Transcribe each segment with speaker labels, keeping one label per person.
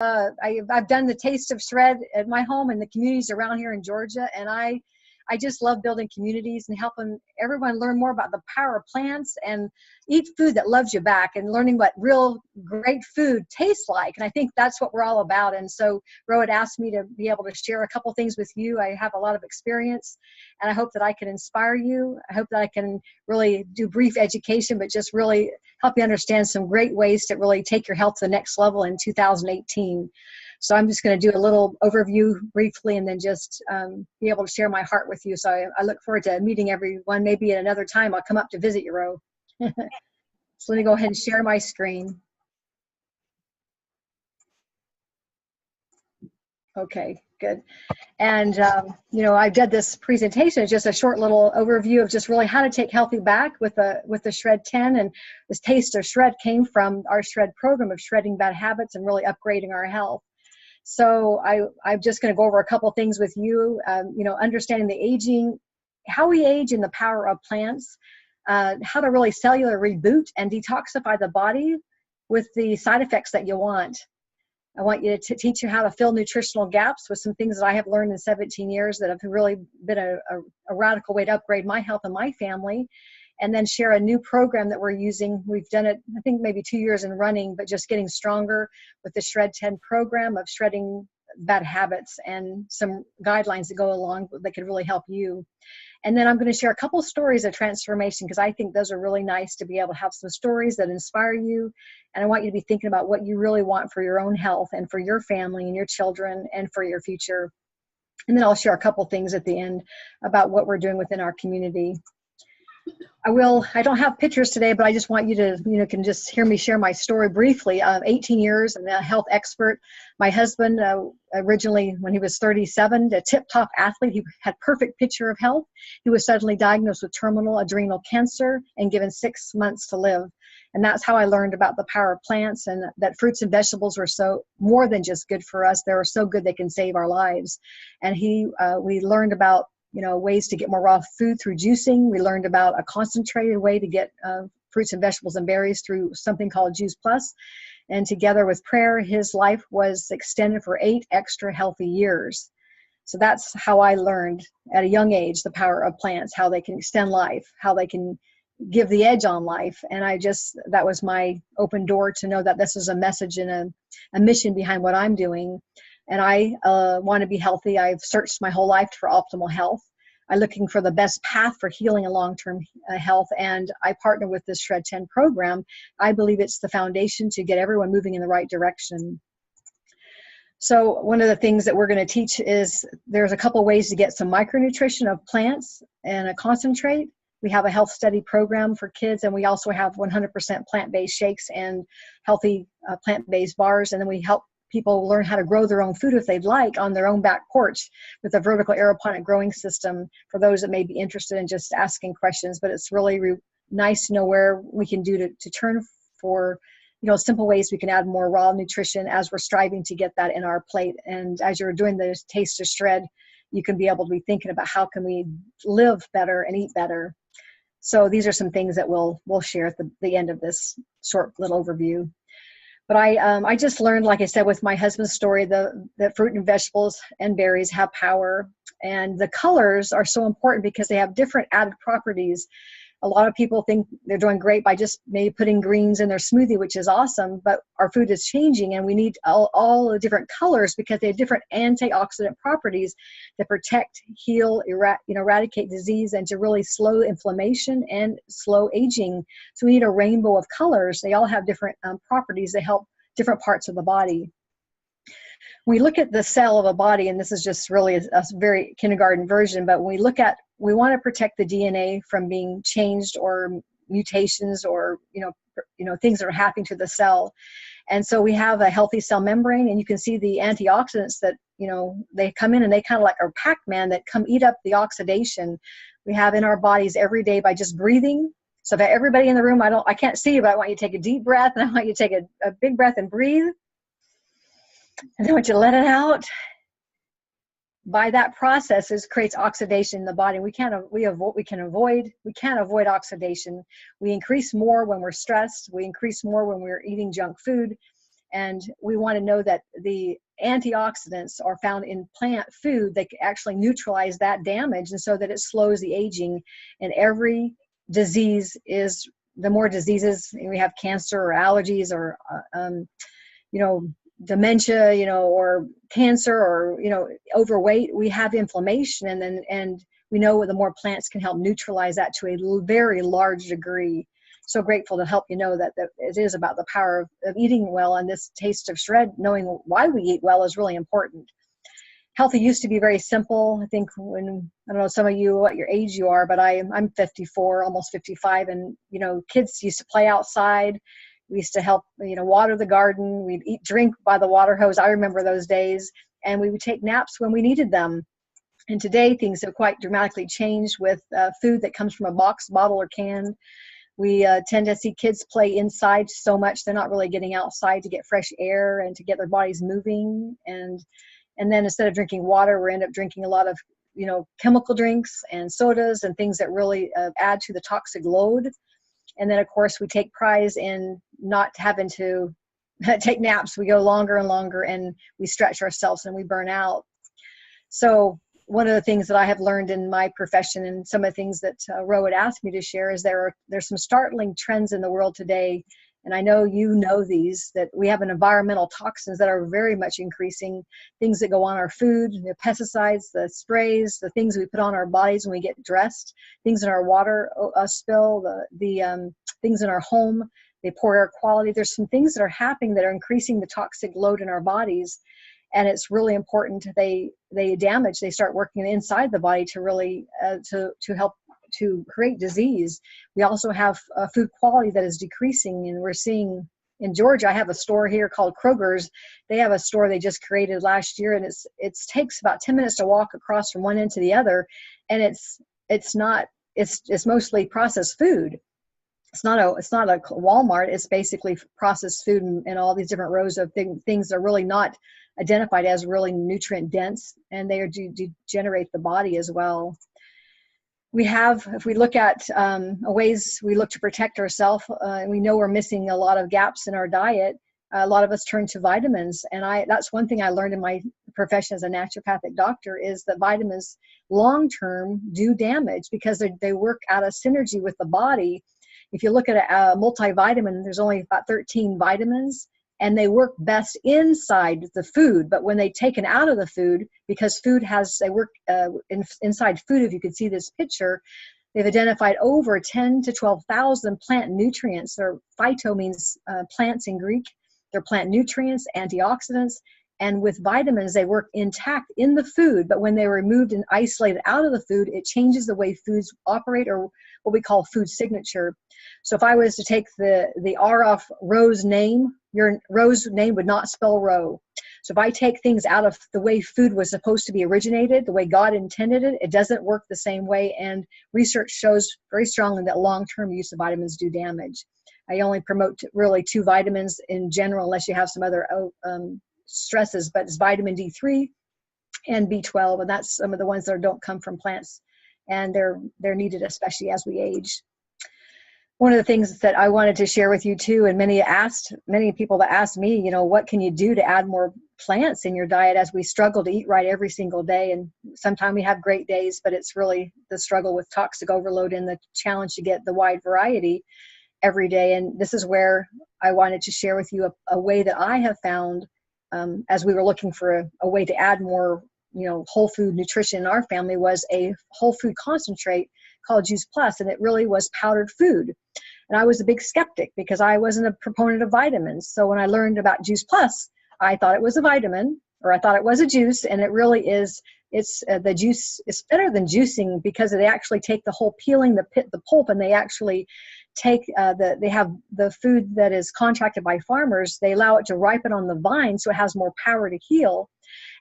Speaker 1: I've done the Taste of Shred at my home and the communities around here in Georgia, and I just love building communities and helping everyone learn more about the power of plants and eat food that loves you back, and learning what real great food tastes like. And I think that's what we're all about. And so Rohit asked me to be able to share a couple things with you. I have a lot of experience, and I hope that I can inspire you. I hope that I can really do brief education, but just really help you understand some great ways to really take your health to the next level in 2018. So I'm just going to do a little overview briefly, and then just be able to share my heart with you. So I look forward to meeting everyone. Maybe at another time I'll come up to visit you, Ro. So let me go ahead and share my screen. Okay, good. And you know, I did this presentation. It's just a short little overview of just really how to take healthy back with the Shred 10. And this Taste of Shred came from our Shred program of shredding bad habits and really upgrading our health. So I'm just going to go over a couple things with you. You know, understanding the aging, how we age, and the power of plants, how to really cellular reboot and detoxify the body with the side effects that you want. I want you to teach you how to fill nutritional gaps with some things that I have learned in 17 years that have really been a radical way to upgrade my health and my family. And then share a new program that we're using. We've done it, I think, maybe 2 years in running, but just getting stronger with the Shred 10 program of shredding bad habits, and some guidelines that go along that could really help you. And then I'm going to share a couple stories of transformation, because I think those are really nice to be able to have some stories that inspire you. And I want you to be thinking about what you really want for your own health and for your family and your children and for your future. And then I'll share a couple things at the end about what we're doing within our community. I don't have pictures today, but I just want you to, you know, can just hear me share my story briefly. 18 years, I'm a health expert. My husband, originally when he was 37, a tip-top athlete, he had perfect picture of health. He was suddenly diagnosed with terminal adrenal cancer and given 6 months to live. And that's how I learned about the power of plants, and that fruits and vegetables were so more than just good for us. They were so good they can save our lives. And we learned about, you know, ways to get more raw food through juicing. We learned about a concentrated way to get fruits and vegetables and berries through something called Juice Plus. And together with prayer, his life was extended for 8 extra healthy years. So that's how I learned at a young age the power of plants, how they can extend life, how they can give the edge on life. And that was my open door to know that this is a message and a mission behind what I'm doing. And I want to be healthy. I've searched my whole life for optimal health. I'm looking for the best path for healing and long-term health. And I partner with this Shred 10 program. I believe it's the foundation to get everyone moving in the right direction. So one of the things that we're going to teach is there's a couple ways to get some micronutrition of plants and a concentrate. We have a health study program for kids, and we also have 100% plant-based shakes and healthy plant-based bars. And then we help people learn how to grow their own food if they'd like on their own back porch with a vertical aeroponic growing system for those that may be interested in just asking questions. But it's really nice to know where we can do to turn for, you know, simple ways we can add more raw nutrition as we're striving to get that in our plate. And as you're doing the Taste of Shred, you can be able to be thinking about how can we live better and eat better. So these are some things that we'll share at the end of this short little overview. But I just learned, like I said, with my husband's story, that fruit and vegetables and berries have power. And the colors are so important because they have different added properties. A lot of people think they're doing great by just maybe putting greens in their smoothie, which is awesome, but our food is changing, and we need all the different colors because they have different antioxidant properties that protect, heal, eradicate disease, and to really slow inflammation and slow aging. So we need a rainbow of colors. They all have different properties that help different parts of the body. We look at the cell of a body, and this is just really a very kindergarten version, but when we want to protect the DNA from being changed or mutations or, you know, things that are happening to the cell. And so we have a healthy cell membrane, and you can see the antioxidants that, you know, they come in and they kind of like are Pac-Man that come eat up the oxidation we have in our bodies every day by just breathing. So if everybody in the room, I can't see you, but I want you to take a deep breath, and I want you to take a big breath and breathe. And then I want you to let it out. By that process, it creates oxidation in the body. We can't avoid oxidation. We increase more when we're stressed. We increase more when we're eating junk food. And we want to know that the antioxidants are found in plant food that actually neutralize that damage, and so that it slows the aging. And every disease is, the more diseases we have, cancer or allergies or you know, dementia, you know, or cancer, or, you know, overweight, we have inflammation, and we know the more plants can help neutralize that to a very large degree. So grateful to help you know that it is about the power of eating well, and this taste of shred, knowing why we eat well, is really important. Healthy used to be very simple. I think when, I don't know, some of you, what your age you are, but I'm 54, almost 55, and, you know, kids used to play outside. We used to help, you know, water the garden. We'd drink by the water hose. I remember those days. And we would take naps when we needed them. And today things have quite dramatically changed with food that comes from a box, bottle, or can. We tend to see kids play inside so much. They're not really getting outside to get fresh air and to get their bodies moving. And then instead of drinking water, we end up drinking a lot of, you know, chemical drinks and sodas and things that really add to the toxic load. And then, of course, we take pride in not having to take naps. We go longer and longer, and we stretch ourselves and we burn out. So one of the things that I have learned in my profession, and some of the things that Ro had asked me to share, is there's some startling trends in the world today. And I know you know these, that we have an environmental toxins that are very much increasing, things that go on our food, the pesticides, the sprays, the things we put on our bodies when we get dressed, things in our water spill, the things in our home, the poor air quality. There's some things that are happening that are increasing the toxic load in our bodies. And it's really important. They start working inside the body to really to help to create disease. We also have food quality that is decreasing, and we're seeing in Georgia, I have a store here called Kroger's. They have a store they just created last year, and it takes about 10 minutes to walk across from one end to the other, and it's mostly processed food. It's not a Walmart. It's basically processed food, and all these different rows of things that are really not identified as really nutrient dense, and they degenerate the body as well. We have, if we look at ways we look to protect ourselves, and we know we're missing a lot of gaps in our diet, a lot of us turn to vitamins. And that's one thing I learned in my profession as a naturopathic doctor, is that vitamins long-term do damage because they work out of synergy with the body. If you look at a multivitamin, there's only about 13 vitamins, and they work best inside the food. But when they're taken out of the food, because they work inside food, if you could see this picture, they've identified over 10 to 12,000 plant nutrients. Phyto means plants in Greek. They're plant nutrients, antioxidants, and with vitamins, they work intact in the food, but when they're removed and isolated out of the food, it changes the way foods operate, or what we call food signature. So if I was to take the R off Ro's name, your Ro's name would not spell Ro. So if I take things out of the way food was supposed to be originated, the way God intended it, it doesn't work the same way. And research shows very strongly that long-term use of vitamins do damage. I only promote really 2 vitamins in general, unless you have some other stresses, but it's vitamin D3 and B12, and that's some of the ones that don't come from plants, and they're needed especially as we age. One of the things that I wanted to share with you too, and many people that asked me, you know, what can you do to add more plants in your diet, as we struggle to eat right every single day. And sometimes we have great days, but it's really the struggle with toxic overload and the challenge to get the wide variety every day. And this is where I wanted to share with you a way that I have found, as we were looking for a way to add more, you know, whole food nutrition in our family, was a whole food concentrate called Juice Plus, and it really was powdered food. And I was a big skeptic because I wasn't a proponent of vitamins. So when I learned about Juice Plus, I thought it was a vitamin, or I thought it was a juice, and it really is. It's the juice is better than juicing because they actually take the whole peeling, the pulp, and they actually take they have the food that is contracted by farmers. They allow it to ripen on the vine, so it has more power to heal.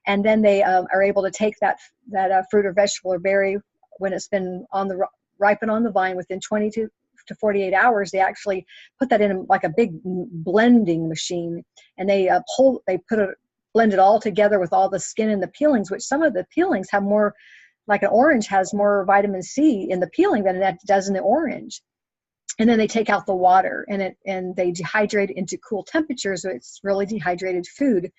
Speaker 1: And then they are able to take that fruit or vegetable or berry when it's been ripen on the vine within 22 to 48 hours. They actually put that in like a big blending machine, and they blend it all together with all the skin and the peelings, which some of the peelings have more, like an orange has more vitamin C in the peeling than it does in the orange. And then they take out the water, and they dehydrate it into cool temperatures, so it's really dehydrated food.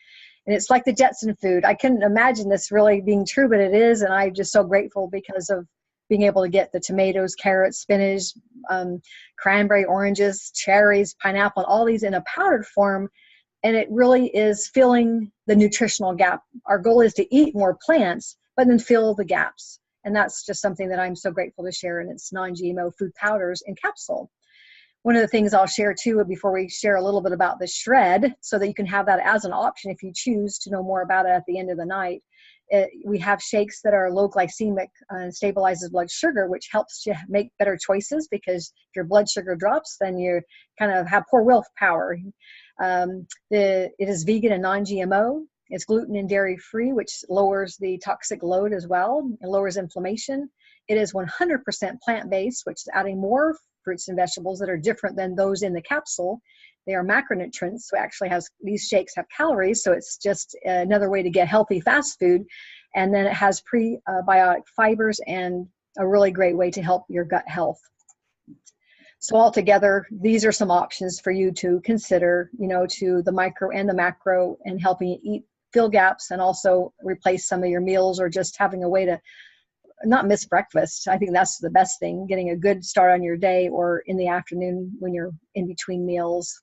Speaker 1: And it's like the Jetson food. I couldn't imagine this really being true, but it is, and I'm just so grateful because of being able to get the tomatoes, carrots, spinach, cranberry, oranges, cherries, pineapple, and all these in a powdered form. And it really is filling the nutritional gap. Our goal is to eat more plants, but then fill the gaps. And that's just something that I'm so grateful to share, and it's non-GMO food powders in capsule. One of the things I'll share too, before we share a little bit about the shred, so that you can have that as an option if you choose to know more about it at the end of the night. We have shakes that are low glycemic and stabilizes blood sugar, which helps you make better choices, because if your blood sugar drops, then you kind of have poor willpower. It is vegan and non-GMO. It's gluten and dairy free, which lowers the toxic load as well. It lowers inflammation. It is 100% plant-based, which is adding more fruits and vegetables that are different than those in the capsule. They are macronutrients, so actually these shakes have calories, so it's just another way to get healthy fast food. And then it has prebiotic fibers and a really great way to help your gut health. So altogether, these are some options for you to consider, to the micro and the macro, and helping you fill gaps, and also replace some of your meals, or just having a way to not miss breakfast. I think that's the best thing, getting a good start on your day, or in the afternoon when you're in between meals.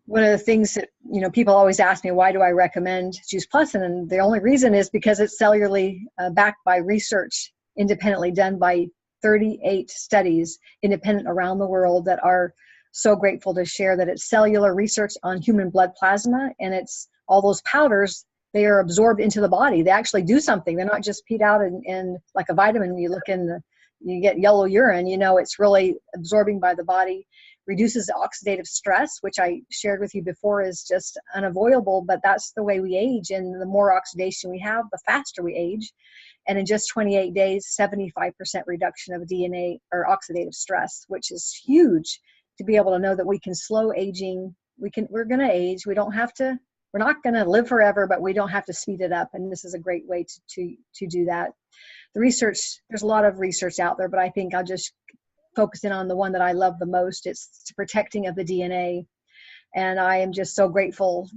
Speaker 1: One of the things that, people always ask me, why do I recommend Juice Plus? And the only reason is because it's cellularly backed by research, independently done by 38 studies, independent around the world, that are so grateful to share that it's cellular research on human blood plasma, and it's all those powders, they are absorbed into the body. They actually do something. They're not just peed out in like a vitamin. You look you get yellow urine, it's really absorbing by the body, reduces oxidative stress, which I shared with you before is just unavoidable, but that's the way we age. And the more oxidation we have, the faster we age. And in just 28 days, 75% reduction of DNA or oxidative stress, which is huge to be able to know that we can slow aging. We're going to age. We're not going to live forever, but we don't have to speed it up. And this is a great way to do that. The research, there's a lot of research out there, but I think I'll just focus in on the one that I love the most. It's protecting of the DNA. And I am just so grateful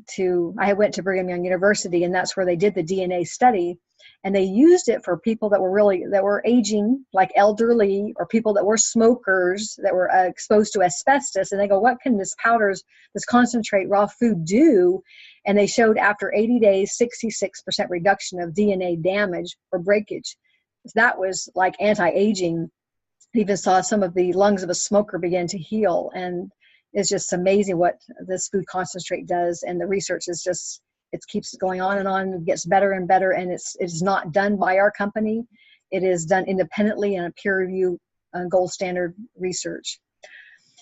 Speaker 1: I went to Brigham Young University, and that's where they did the DNA study. And they used it for people that were aging, like elderly, or people that were smokers, that were exposed to asbestos. And they go, what can this concentrate raw food do? And they showed after 80 days, 66% reduction of DNA damage or breakage. That was like anti-aging. Even saw some of the lungs of a smoker begin to heal. And it's just amazing what this food concentrate does. And the research is just, it keeps going on and on. It gets better and better. And it's not done by our company. It is done independently in a peer review gold standard research.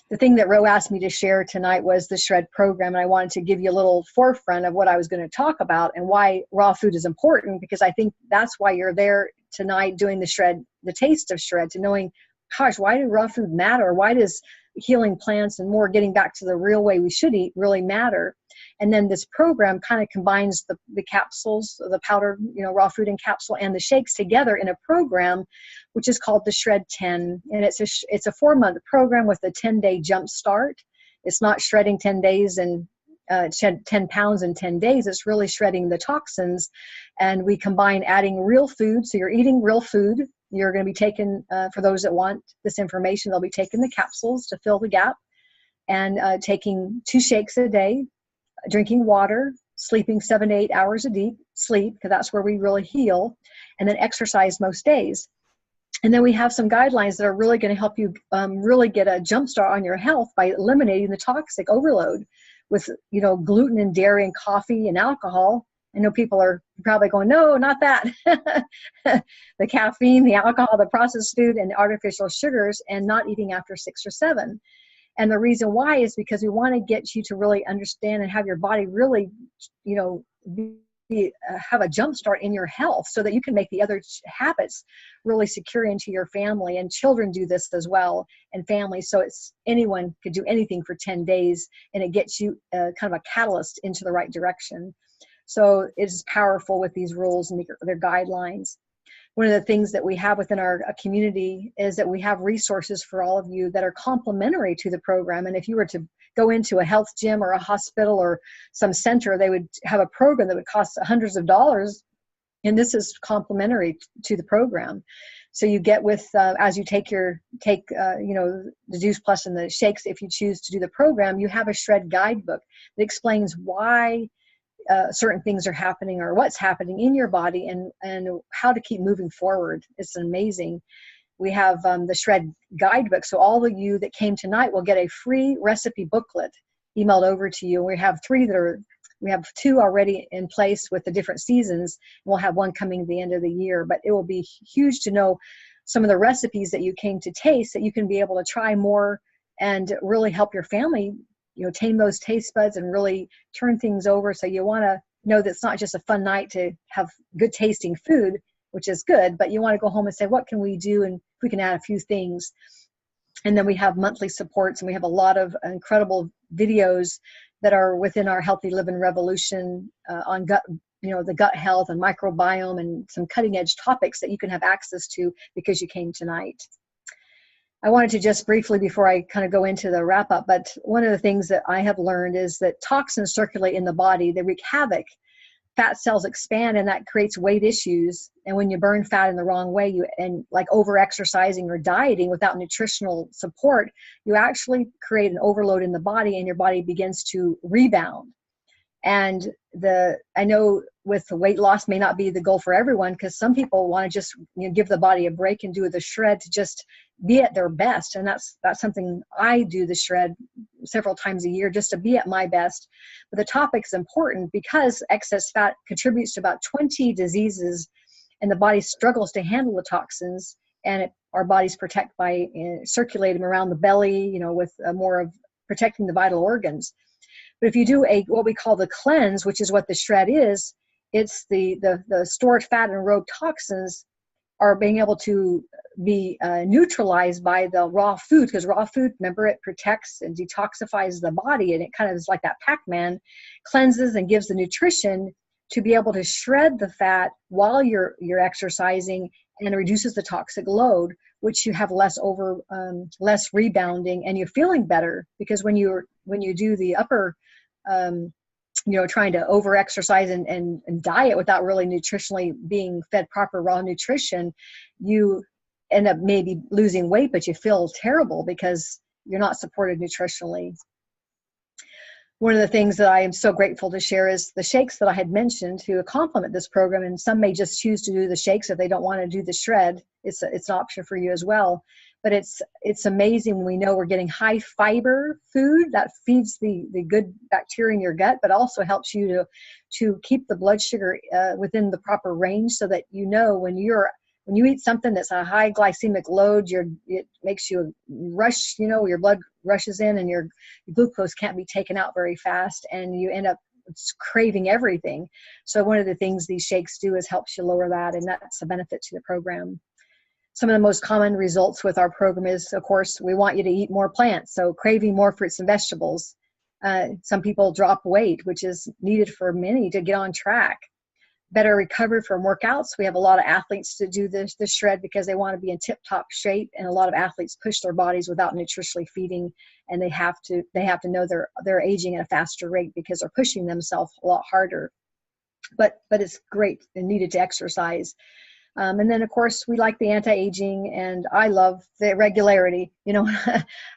Speaker 1: The thing that Ro asked me to share tonight was the shred program. And I wanted to give you a little forefront of what I was going to talk about and why raw food is important, because I think that's why you're there tonight doing the shred, the taste of shred, to knowing, gosh, why do raw food matter? Why does healing plants and more getting back to the real way we should eat really matter? And then this program kind of combines the capsules, the powdered, raw food in capsule, and the shakes together in a program, which is called the Shred 10. And it's a 4-month program with a 10-day jump start. It's not shredding 10 days and shed 10 pounds in 10 days. It's really shredding the toxins. And we combine adding real food. So you're eating real food. You're going to be taking, for those that want this information, they'll be taking the capsules to fill the gap, and taking 2 shakes a day, drinking water, sleeping 7 to 8 hours a deep sleep, because that's where we really heal, and then exercise most days. And then we have some guidelines that are really going to help you really get a jump start on your health by eliminating the toxic overload with, gluten and dairy and coffee and alcohol. I know people are probably going, no, not that. The caffeine, the alcohol, the processed food, and the artificial sugars, and not eating after 6 or 7. And the reason why is because we want to get you to really understand and have your body really, have a jump start in your health, so that you can make the other habits really secure into your family. And children do this as well, and families. So anyone could do anything for 10 days, and it gets you kind of a catalyst into the right direction. So it's powerful with these rules and their guidelines. one of the things that we have within our community is that we have resources for all of you that are complementary to the program. And if you were to go into a health gym or a hospital or some center, they would have a program that would cost hundreds of dollars, and this is complementary to the program. So you get with as you take you know, the Juice Plus and the shakes, if you choose to do the program, you have a shred guidebook that explains why certain things are happening or what's happening in your body and how to keep moving forward. It's amazing. We have the shred guidebook. So all of you that came tonight will get a free recipe booklet emailed over to you. We have we have 2 already in place with the different seasons. We'll have 1 coming at the end of the year, but it will be huge to know some of the recipes that you came to taste that you can be able to try more and really help your family, you know, tame those taste buds and really turn things over. So you want to know that it's not just a fun night to have good tasting food, which is good, but you want to go home and say, what can we do? And we can add a few things. And then we have monthly supports, and we have a lot of incredible videos that are within our Healthy Living Revolution on gut, you know, the gut health and microbiome and some cutting edge topics that you can have access to because you came tonight. I wanted to just briefly, before I kind of go into the wrap up, but one of the things that I have learned is that toxins circulate in the body. They wreak havoc. Fat cells expand, and that creates weight issues. And when you burn fat in the wrong way, and like over exercising or dieting without nutritional support, you actually create an overload in the body, and your body begins to rebound. And I know with the weight loss may not be the goal for everyone, because some people want to just, you know, give the body a break and do the shred to just be at their best. And that's something I do, the shred several times a year, just to be at my best. But the topic's important because excess fat contributes to about 20 diseases, and the body struggles to handle the toxins, and our bodies protect by circulating around the belly, you know, with more of protecting the vital organs. But if you do what we call the cleanse, which is what the shred is, it's the stored fat and rogue toxins are being able to be neutralized by the raw food, because raw food, remember, it protects and detoxifies the body, and it kind of is like that Pac-Man, cleanses and gives the nutrition to be able to shred the fat while you're exercising, and reduces the toxic load, which you have less rebounding, and you're feeling better, because when you do the upper you know, trying to over exercise and diet without really nutritionally being fed proper raw nutrition, you end up maybe losing weight, but you feel terrible because you're not supported nutritionally. One of the things that I am so grateful to share is the shakes that I had mentioned to complement this program, and some may just choose to do the shakes if they don't want to do the shred. It's an option for you as well. But it's amazing when we know we're getting high fiber food that feeds the good bacteria in your gut, but also helps you to keep the blood sugar within the proper range, so that you know when you eat something that's a high glycemic load, it makes you rush, you know, your blood rushes in, and your glucose can't be taken out very fast, and you end up craving everything. So one of the things these shakes do is helps you lower that, and that's a benefit to the program. Some of the most common results with our program is, of course, we want you to eat more plants, so craving more fruits and vegetables. Some people drop weight, which is needed for many to get on track. Better recovery from workouts. We have a lot of athletes to do this shred because they want to be in tip-top shape, and a lot of athletes push their bodies without nutritionally feeding, and they have to know they're aging at a faster rate because they're pushing themselves a lot harder. But it's great and needed to exercise. And then, of course, we like the anti-aging, and I love the regularity. You know,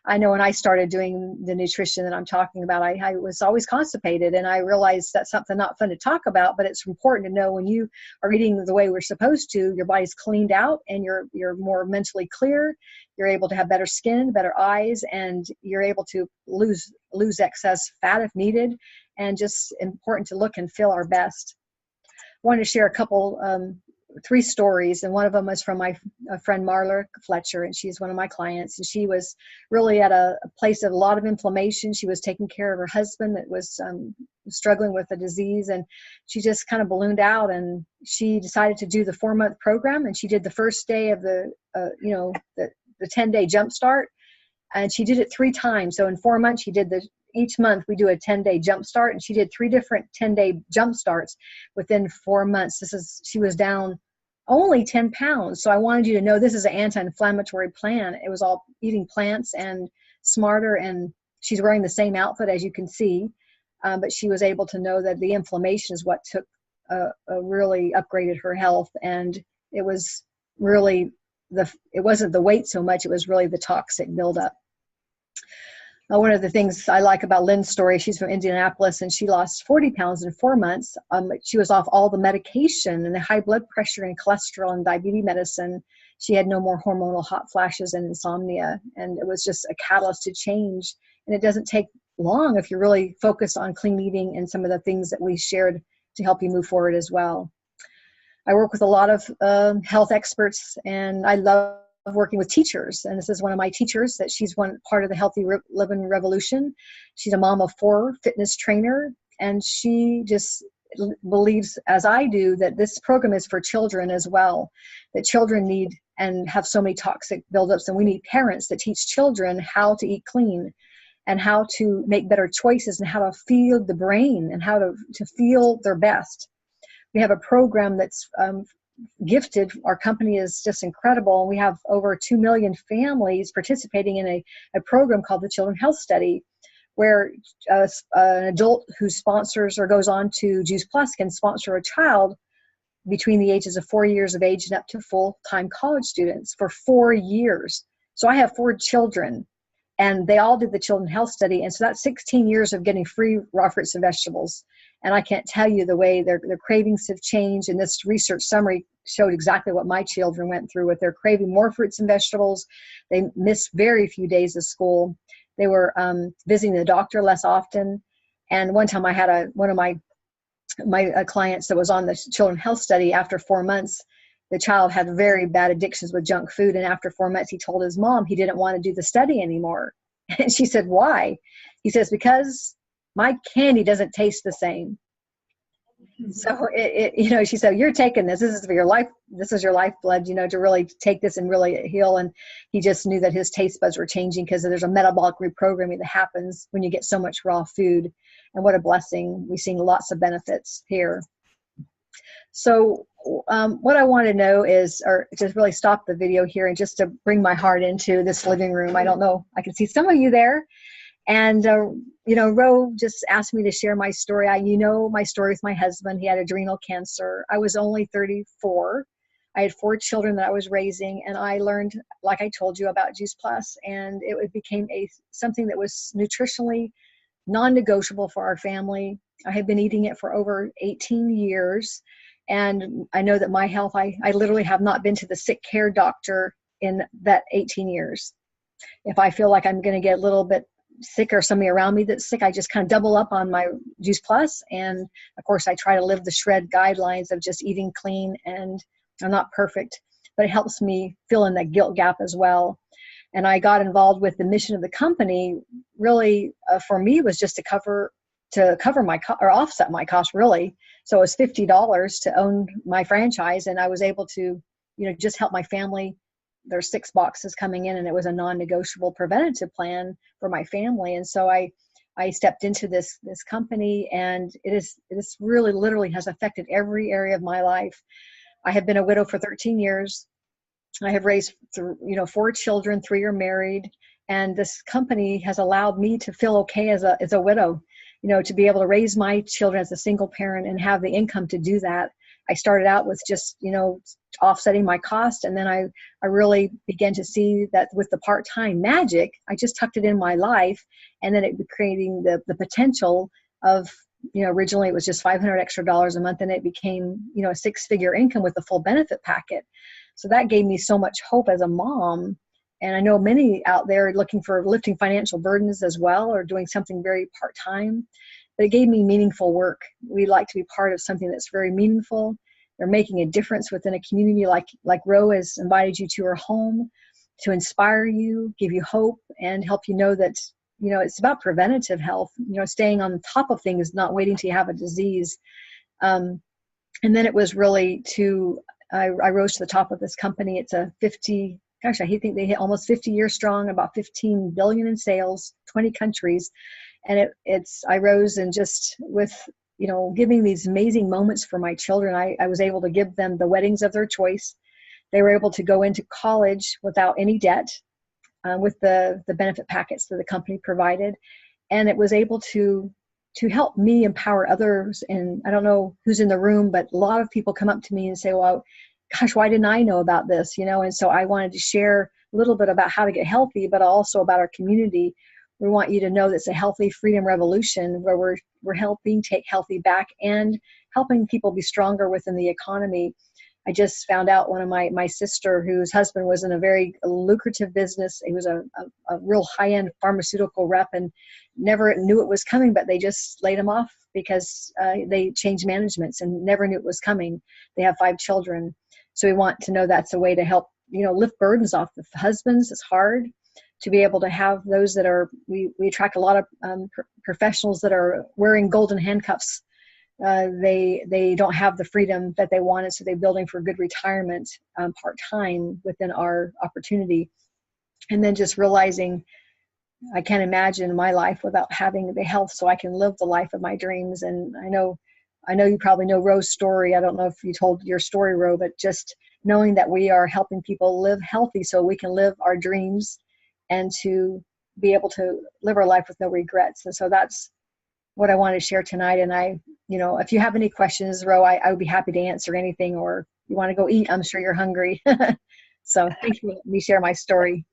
Speaker 1: I know when I started doing the nutrition that I'm talking about, I was always constipated, and I realized that's something not fun to talk about, but it's important to know when you are eating the way we're supposed to, your body's cleaned out, and you're more mentally clear. You're able to have better skin, better eyes, and you're able to lose excess fat if needed, and just important to look and feel our best. I want to share a couple 3 stories, and one of them was from my friend Marla Fletcher, and she's one of my clients, and she was really at a place of a lot of inflammation. She was taking care of her husband that was struggling with a disease, and she just kind of ballooned out, and she decided to do the 4-month program, and she did the first day of the 10-day jump start, and she did it 3 times. So in 4 months, each month we do a 10-day jump start, and she did 3 different 10-day jump starts within 4 months. She was down only 10 pounds. So I wanted you to know this is an anti-inflammatory plan. It was all eating plants and smarter, and she's wearing the same outfit as you can see, but she was able to know that the inflammation is what took really upgraded her health, and it was really it wasn't the weight so much, it was really the toxic buildup. One of the things I like about Lynn's story, she's from Indianapolis, and she lost 40 pounds in 4 months. She was off all the medication and the high blood pressure and cholesterol and diabetes medicine. She had no more hormonal hot flashes and insomnia, and it was just a catalyst to change. And it doesn't take long if you're really focused on clean eating and some of the things that we shared to help you move forward as well. I work with a lot of health experts, and I love working with teachers, and this is one of my teachers that she's one part of the Healthy Living Revolution. She's a mom of 4, fitness trainer, and she just believes, as I do, that this program is for children as well, that children need and have so many toxic buildups, and we need parents that teach children how to eat clean and how to make better choices and how to feed the brain and how to feel their best. We have a program that's gifted. Our company is just incredible. We have over 2 million families participating in a program called the Children Health Study, where an adult who sponsors or goes on to Juice Plus can sponsor a child between the ages of 4 years of age and up to full-time college students for 4 years. So I have 4 children, and they all did the Children Health Study, and so that's 16 years of getting free raw fruits and vegetables. And I can't tell you the way their cravings have changed. And this research summary showed exactly what my children went through with their craving more fruits and vegetables. They missed very few days of school. They were visiting the doctor less often. And one time I had one of my clients that was on the Children Health Study. After 4 months, the child had very bad addictions with junk food. And after 4 months, he told his mom he didn't want to do the study anymore. And she said, why? He says, because my candy doesn't taste the same. So she said, you're taking this. This is for your life. This is your lifeblood, to really take this and really heal. And he just knew that his taste buds were changing because there's a metabolic reprogramming that happens when you get so much raw food. And what a blessing. We're seeing lots of benefits here. So what I want to know is, or just really stop the video here and just to bring my heart into this living room. I don't know. I can see some of you there. And, Ro just asked me to share my story. My story with my husband. He had adrenal cancer. I was only 34. I had 4 children that I was raising, and I learned, like I told you, about Juice Plus, and it became something that was nutritionally non-negotiable for our family. I had been eating it for over 18 years, and I know that my health, I literally have not been to the sick care doctor in that 18 years. If I feel like I'm going to get a little bit sick or somebody around me that's sick, I just kind of double up on my Juice Plus. And of course, I try to live the shred guidelines of just eating clean, and I'm not perfect, but it helps me fill in that guilt gap as well. And I got involved with the mission of the company. Really, for me, was just to cover my or offset my cost, really. So it was $50 to own my franchise, and I was able to, just help my family. There's 6 boxes coming in, and it was a non-negotiable preventative plan for my family. And so I stepped into this company, and it is really literally has affected every area of my life. I have been a widow for 13 years. I have raised 4 children, 3 are married, and this company has allowed me to feel okay as a widow, to be able to raise my children as a single parent and have the income to do that. I started out with just, offsetting my cost. And then I really began to see that with the part-time magic, I just tucked it in my life. And then it creating the potential of, originally it was just $500 extra a month, and it became, a 6-figure income with the full benefit packet. So that gave me so much hope as a mom. And I know many out there looking for lifting financial burdens as well, or doing something very part-time. But it gave me meaningful work. We like to be part of something that's very meaningful. They're making a difference within a community like Ro has invited you to her home to inspire you, give you hope, and help you know that, it's about preventative health, staying on top of things, not waiting till you have a disease. And then it was really I rose to the top of this company. It's a I think they hit almost 50 years strong, about 15 billion in sales, 20 countries. And I rose and just with, giving these amazing moments for my children. I was able to give them the weddings of their choice. They were able to go into college without any debt, with the benefit packets that the company provided. And it was able to help me empower others. And I don't know who's in the room, but a lot of people come up to me and say, well, gosh, why didn't I know about this? And so I wanted to share a little bit about how to get healthy, but also about our community. We want you to know that it's a healthy freedom revolution where we're helping take healthy back and helping people be stronger within the economy. I just found out one of my sister, whose husband was in a very lucrative business. He was a real high-end pharmaceutical rep and never knew it was coming, but they just laid him off because they changed managements and never knew it was coming. They have 5 children. So we want to know that's a way to help, lift burdens off the husbands. It's hard to be able to have those that are, we attract a lot of professionals that are wearing golden handcuffs. They don't have the freedom that they wanted, so they're building for good retirement part-time within our opportunity. And then just realizing I can't imagine my life without having the health so I can live the life of my dreams. And I know you probably know Ro's story. I don't know if you told your story, Ro, but just knowing that we are helping people live healthy so we can live our dreams and to be able to live our life with no regrets. And so that's what I want to share tonight. And if you have any questions, Ro, I would be happy to answer anything, or you want to go eat, I'm sure you're hungry. So thanks for letting me share my story.